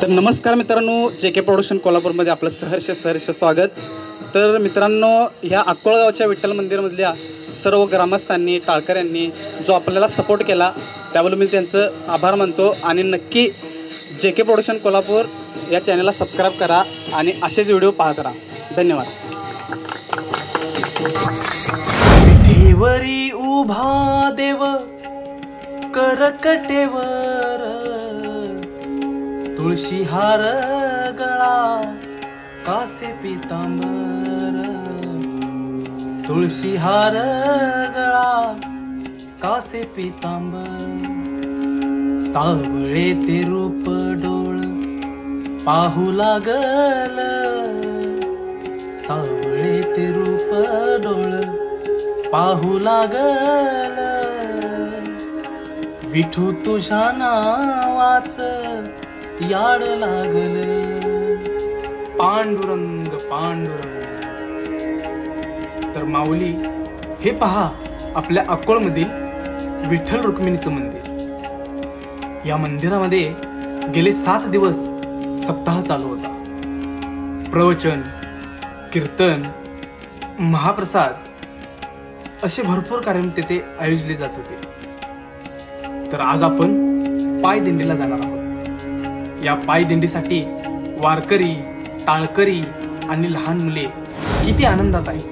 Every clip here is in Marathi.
तर नमस्कार मित्रांनो, JK प्रोडक्शन कोल्हापूरमध्ये आपलं सहर्ष स्वागत. तर मित्रांनो, ह्या अक्कोळगावच्या विठ्ठल मंदिरमधल्या सर्व ग्रामस्थांनी, टाळकऱ्यांनी जो आपल्याला सपोर्ट केला त्याबद्दल मी त्यांचं आभार मानतो. आणि नक्की JK प्रोडक्शन कोल्हापूर या चॅनलला सबस्क्राईब करा आणि असेच व्हिडिओ पाहत राहा. धन्यवाद. विठेवरी उभा देव करकटेवर, तुळशी हार गळा कासे पितांबर, तुळशी हार गळा कासे पितांबर. सावळे ते रूप डोळ पाहू लागल, सावळे ते रूप डोळ पाहू लागल. विठू तुझ्या नावाच याड लागल, पांडुरंग पांडुरंग. तर माऊली, हे पहा आपल्या अक्कोळमधील विठ्ठल रुक्मिणीचं मंदिर. या मंदिरामध्ये गेले 7 दिवस सप्ताह चालू होता. प्रवचन, कीर्तन, महाप्रसाद असे भरपूर कार्यक्रम तेथे आयोजले जात होते. तर आज आपण पायदिंडीला जाणार आहोत. या पायदिंडीसाठी वारकरी, टाळकरी आणि लहान मुले किती आनंदात आहे.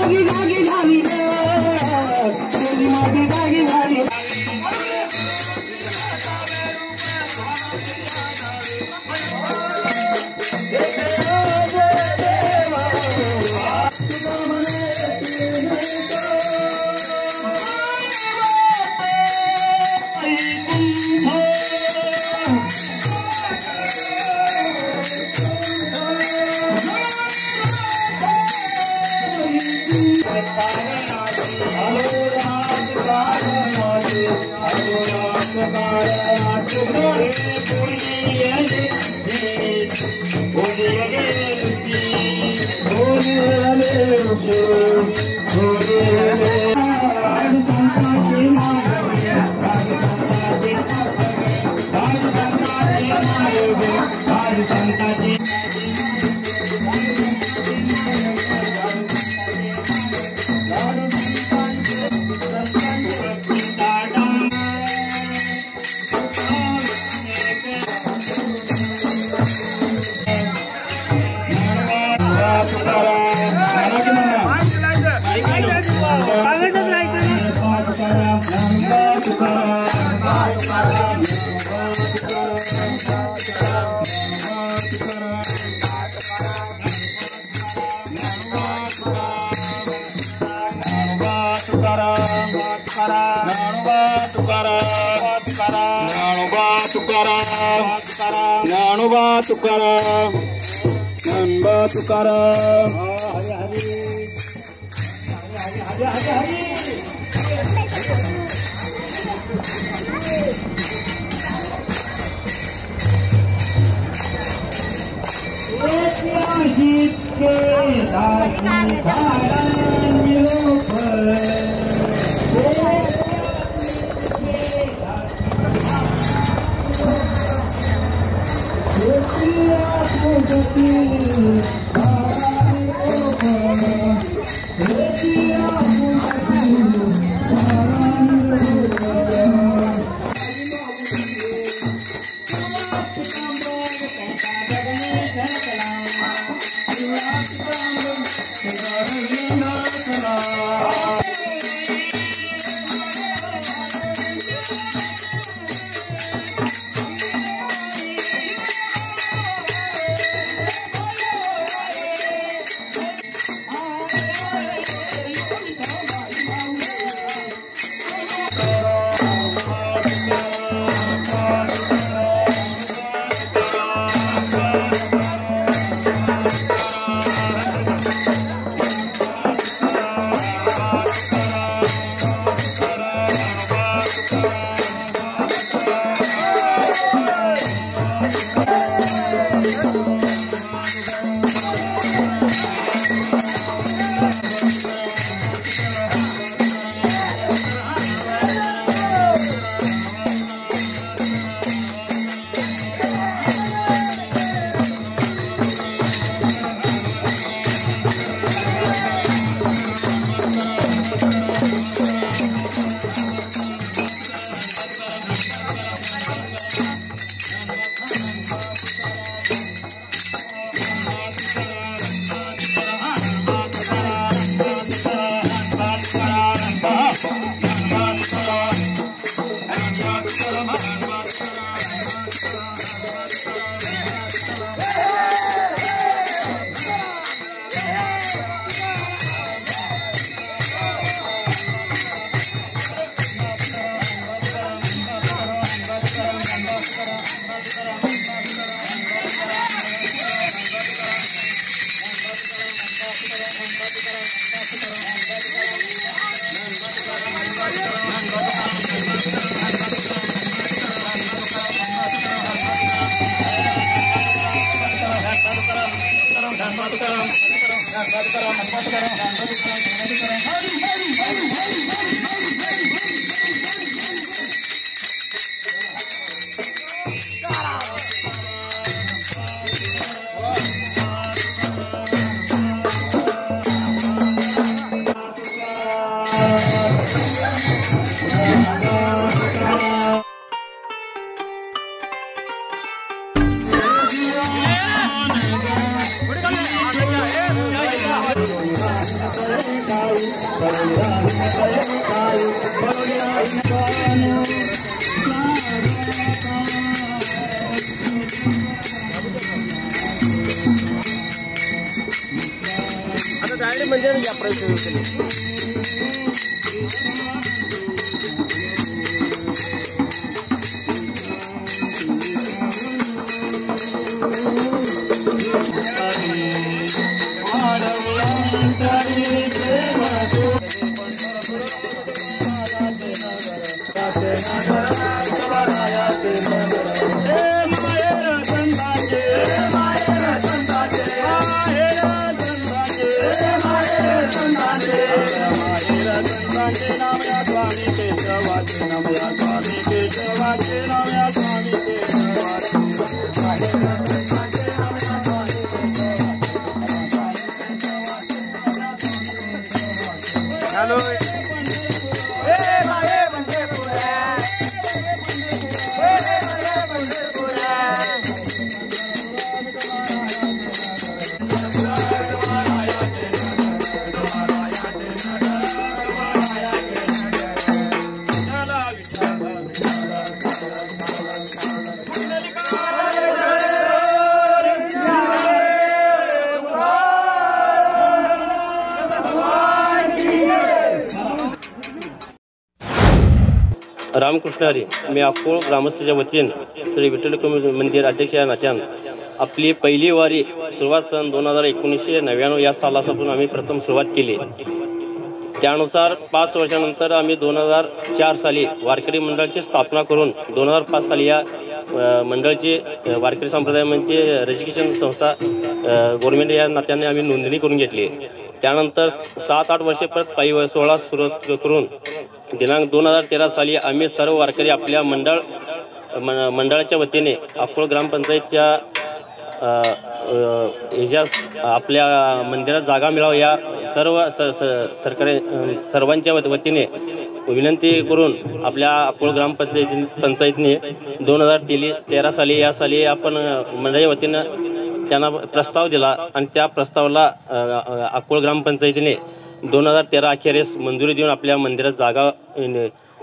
जागी जागी झाली तुझी माझी जागी झाली ज्ञानोबा तुकाराम ज्ञानोबा तुकाराम हरे हरे हरे हरे हरे आता डायरेक्ट म्हणजे या प्रश्न रामकृष्ण हरी. मी अकोळ ग्रामस्थाच्या वतीनं श्री विठ्ठल मंदिर अध्यक्ष या नात्यानं आपली पहिली वारी सुरुवात सन 1999 या सालापासून आम्ही प्रथम सुरुवात केली. त्यानुसार 5 वर्षानंतर आम्ही 2004 साली वारकरी मंडळाची स्थापना करून 2005 साली या मंडळाची वारकरी संप्रदाय म्हणजे रजिस्ट्रेशन संस्था गव्हर्नमेंट या नात्याने आम्ही नोंदणी करून घेतली. त्यानंतर 7-8 वर्षे परत पायी सोहळा सुरुवात करून दिनांक 2013 साली आम्ही सर्व वारकरी आपल्या मंडळाच्या वतीने अकोळ ग्रामपंचायतच्या आपल्या मंदिरात जागा मिळावं या सर्व सरकारी सर्वांच्या वतीने विनंती करून आपल्या अकोळ ग्रामपंचायतीने 2013 साली या साली आपण मंडळाच्या वतीनं त्यांना प्रस्ताव दिला आणि त्या प्रस्तावाला अकोळ ग्रामपंचायतीने 2013 अखेरीस मंजुरी देऊन आपल्या मंदिरात जागा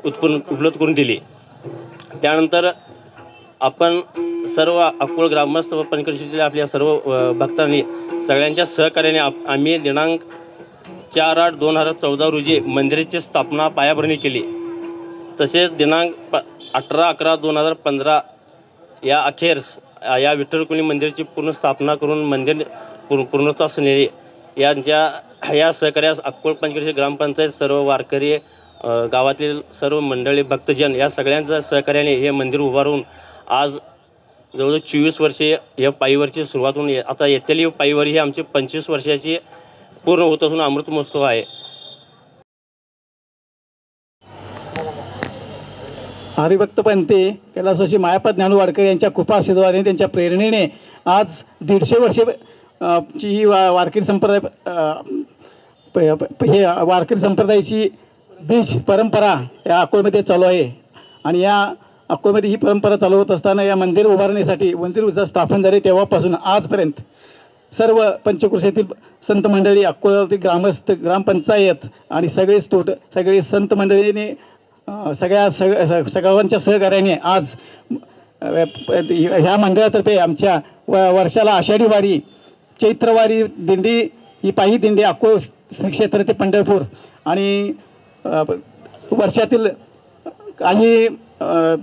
उपलब्ध करून दिली. त्यानंतर आपण सर्व अकोळ ग्रामस्थ व पंचकृषीतल्या आपल्या सर्व भक्तांनी सगळ्यांच्या सहकार्याने आम्ही दिनांक 4/8/2014 रोजी मंदिराची स्थापना पायाभरणी केली. तसेच दिनांक 18/11/2015 या अखेरीस या विठ्ठल रुक्मिणी मंदिराची पूर्ण स्थापना करून मंदिर पूर्णत्वास नेले. या सहकार्यास अकोळ पंचकृषी ग्रामपंचायत सर्व वारकरी गावातील सर्व मंडळी भक्तजन या सगळ्यांच्या सहकार्याने हे मंदिर उभारून आज जवळजवळ 24 वर्षे या पायीवारीची सुरुवात होऊन आता येथील पायीवारी ही आमची 25 वर्षाची पूर्ण होत असून अमृत महोत्सव आहे. हरिभक्त पंते कैलासवासी मायापत ज्ञानू वाडकर यांच्या कृपा आशीर्वादाने त्यांच्या प्रेरणेने आज 150 वर्षे ची ही वारकरी संप्रदाय हे वारकरी संप्रदायाची बीज परंपरा या अकोळमध्ये चालू आहे. आणि या अकोळमध्ये ही परंपरा चालू होत असताना या मंदिर उभारण्यासाठी मंदिर स्थापन झाले तेव्हापासून आजपर्यंत सर्व पंचकृषीतील संत मंडळी अकोळातील ग्रामस्थ ग्रामपंचायत आणि सगळे संत मंडळीने सगळ्यांच्या सहकार्याने आज ह्या मंडळातर्फे आमच्या वर्षाला आषाढी वारी चैत्रवारी दिंडी ही पायी दिंडी अकोळ क्षेत्र ते पंढरपूर आणि वर्षातील काही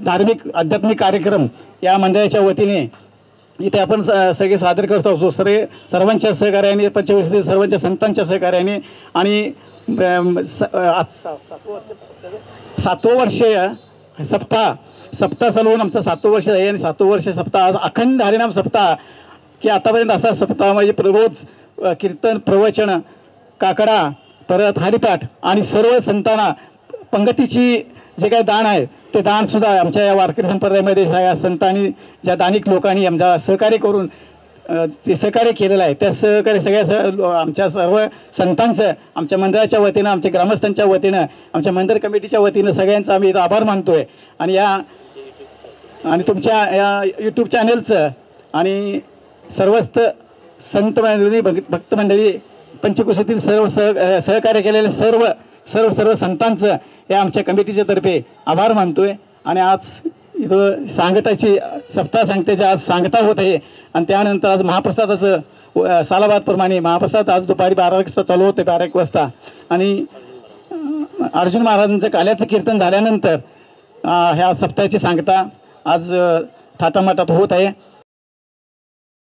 धार्मिक आध्यात्मिक कार्यक्रम या मंडळाच्या वतीने इथे आपण सगळे सादर करतो असतो. सर्वांच्या सहकार्याने पंचवर्षीतील सर्वांच्या संतांच्या सहकार्याने आणि 7वं वर्ष सप्ताह चालवून आमचं 7वं वर्ष आहे आणि 7वं वर्ष सप्ताह आज अखंड हरिनाम सप्ताह की आतापर्यंत असा सप्ताह म्हणजे रोज कीर्तन प्रवचन काकडा परत हरिपाठ आणि सर्व संतांना पंगतीची जे काही दान आहे ते दानसुद्धा आमच्या या वारकरी संप्रदायामध्ये या संतांनी ज्या दानिक लोकांनी आमच्या सहकार्य करून ते सहकार्य केलेलं आहे त्या सहकार्य सगळ्या आमच्या सर्व संतांचं आमच्या मंडळाच्या वतीनं आमच्या ग्रामस्थांच्या वतीनं आमच्या मंदिर कमिटीच्या वतीनं सगळ्यांचा आम्ही आभार मानतोय. आणि तुमच्या या यूट्यूब चॅनलचं आणि सर्वच संत मंडळी भक्त मंडळी पंचकोशातील सहकार्य केलेले सर्व संतांचं या आमच्या कमिटीच्या तर्फे आभार मानतोय. आणि आज इथं सप्ताह सांगतेची आज सांगता होत आहे. आणि त्यानंतर आज महाप्रसादाचं सालाबादप्रमाणे महाप्रसाद आज दुपारी 12 वाजता चालू होते, 12 वाजता. आणि अर्जुन महाराजांचं काल्याचं कीर्तन झाल्यानंतर ह्या सप्ताहाची सांगता आज थाटामाटात होत आहे.